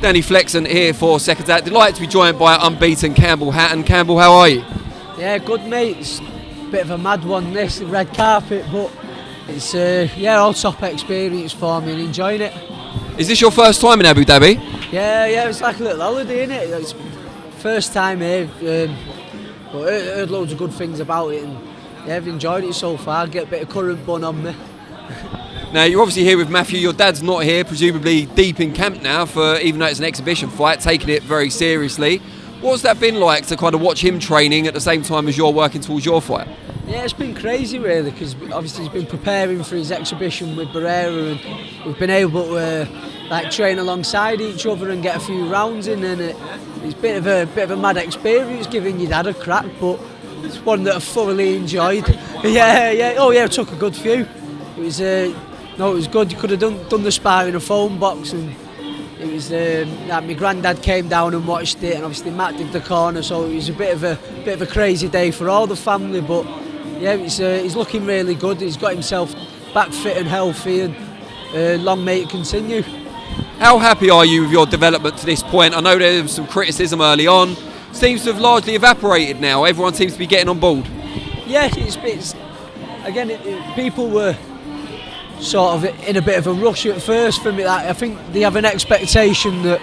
Danny Flexon here for SecondsOut. Delighted to be joined by Unbeaten Campbell Hatton. Campbell, how are you? Yeah, good mate. It's a bit of a mad one, this red carpet, but it's all top experience for me and enjoying it. Is this your first time in Abu Dhabi? Yeah, it's like a little holiday, innit? It's first time here, but I heard loads of good things about it, and yeah, I've enjoyed it so far. Get a bit of currant bun on me. Now, you're obviously here with Matthew. Your dad's not here, presumably deep in camp now, for even though it's an exhibition fight, taking it very seriously. What's that been like to kind of watch him training at the same time as you're working towards your fight? Yeah, it's been crazy really, because obviously he's been preparing for his exhibition with Barrera, and we've been able to train alongside each other and get a few rounds in, and it's a bit of a mad experience giving your dad a crack, but it's one that I thoroughly enjoyed. I took a good few. It was good. You could have done the sparring in a phone box, and it was my granddad came down and watched it, and obviously Matt did the corner, so it was a bit of a crazy day for all the family. But yeah, he's looking really good. He's got himself back fit and healthy, and long may it continue. How happy are you with your development to this point? I know there was some criticism early on. Seems to have largely evaporated now. Everyone seems to be getting on board. Yeah, people were sort of in a bit of a rush at first for me. I think they have an expectation that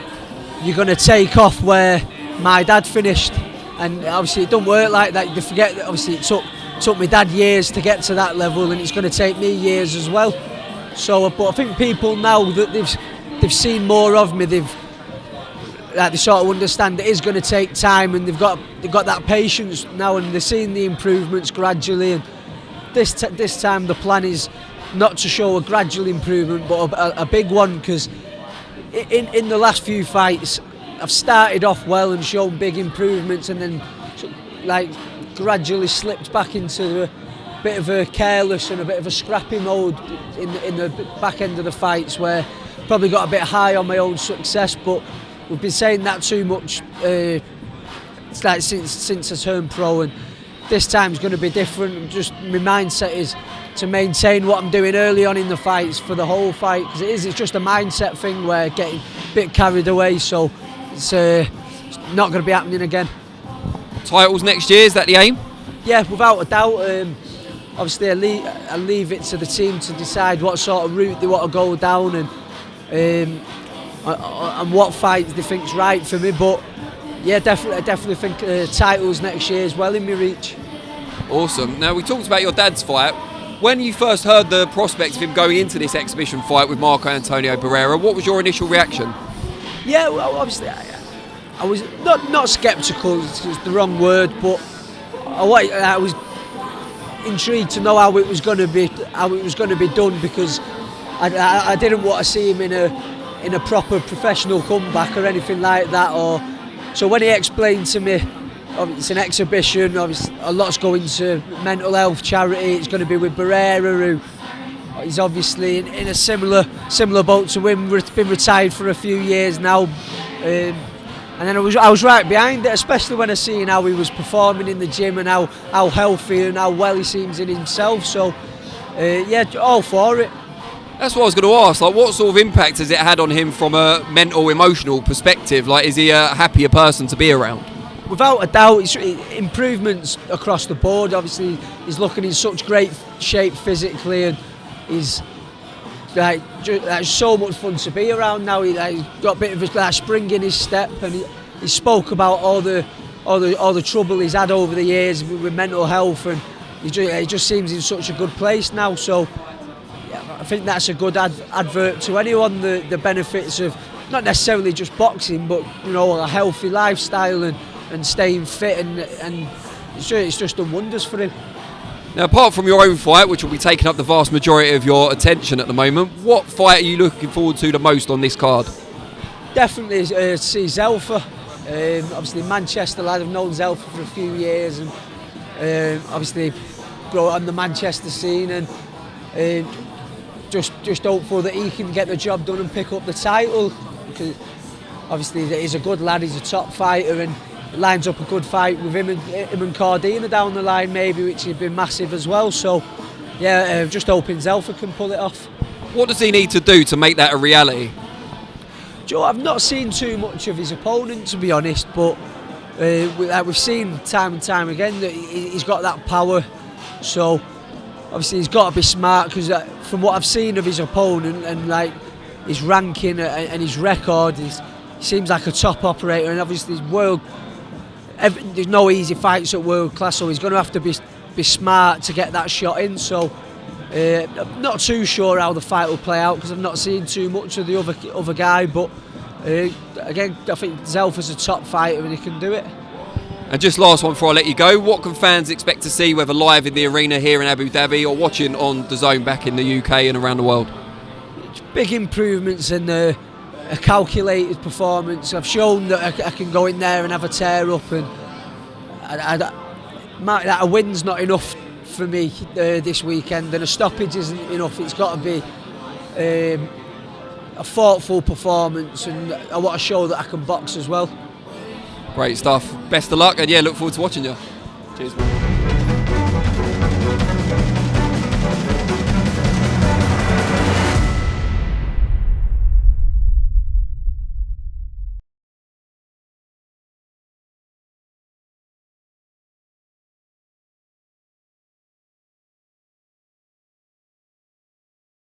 you're going to take off where my dad finished, and obviously it don't work like that. They forget that obviously it took my dad years to get to that level, and it's going to take me years as well. So, but I think people now that they've seen more of me, they sort of understand it is going to take time, and they've got that patience now, and they're seeing the improvements gradually. And this time the plan is not to show a gradual improvement, but a big one, because in the last few fights I've started off well and shown big improvements, and then gradually slipped back into a bit of a careless and a bit of a scrappy mode in the back end of the fights, where probably got a bit high on my own success. But we've been saying that too much since I turned pro, and this time's going to be different. Just my mindset is to maintain what I'm doing early on in the fights for the whole fight, because it's just a mindset thing where getting a bit carried away, so it's not going to be happening again. Titles next year, is that the aim? Yeah, without a doubt. Obviously I leave it to the team to decide what sort of route they want to go down, and what fights they think's right for me. But yeah, I definitely think titles next year is well in my reach. Awesome. Now, we talked about your dad's fight. When you first heard the prospects of him going into this exhibition fight with Marco Antonio Barrera, what was your initial reaction? Yeah, well, obviously I was not sceptical, it's the wrong word, but I was intrigued to know how it was going to be done, because I didn't want to see him in a proper professional comeback or anything like that. So when he explained to me, it's an exhibition, obviously a lot's going to mental health charity, it's going to be with Barrera, who is obviously in a similar boat to him, been retired for a few years now, and then I was right behind it, especially when I seen how he was performing in the gym, and how healthy and how well he seems in himself. So all for it. That's what I was going to ask. What sort of impact has it had on him from a mental, emotional perspective? Is he a happier person to be around? Without a doubt, it's improvements across the board. Obviously, he's looking in such great shape physically, and he's so much fun to be around now. He's got a bit of a spring in his step, and he spoke about all the trouble he's had over the years with mental health, and he just seems in such a good place now. So I think that's a good advert to anyone, the benefits of not necessarily just boxing, but a healthy lifestyle and staying fit, and it's just done wonders for him. Now, apart from your own fight, which will be taking up the vast majority of your attention at the moment, what fight are you looking forward to the most on this card? Definitely see Zelfa. Obviously Manchester lad, I've known Zelfa for a few years, and obviously grow on the Manchester scene, and just hopeful that he can get the job done and pick up the title, because obviously he's a good lad, he's a top fighter, and lines up a good fight with him and Cordina down the line maybe, which has been massive as well. So yeah, just hoping Zelfa can pull it off. What does he need to do to make that a reality? Joe, I've not seen too much of his opponent, to be honest, but we've seen time and time again that he's got that power. So obviously he's got to be smart, because from what I've seen of his opponent and like his ranking and his record, he seems like a top operator, and obviously there's no easy fights at world class, so he's going to have to be smart to get that shot in. So I'm not too sure how the fight will play out, because I've not seen too much of the other guy, but again, I think Zelfa's a top fighter and he can do it. And just last one before I let you go, what can fans expect to see, whether live in the arena here in Abu Dhabi or watching on DAZN back in the UK and around the world? Big improvements and a calculated performance. I've shown that I can go in there and have a tear up, and that a win's not enough for me this weekend, and a stoppage isn't enough. It's got to be a thoughtful performance, and I want to show that I can box as well. Great stuff. Best of luck, and yeah, look forward to watching you. Cheers, man.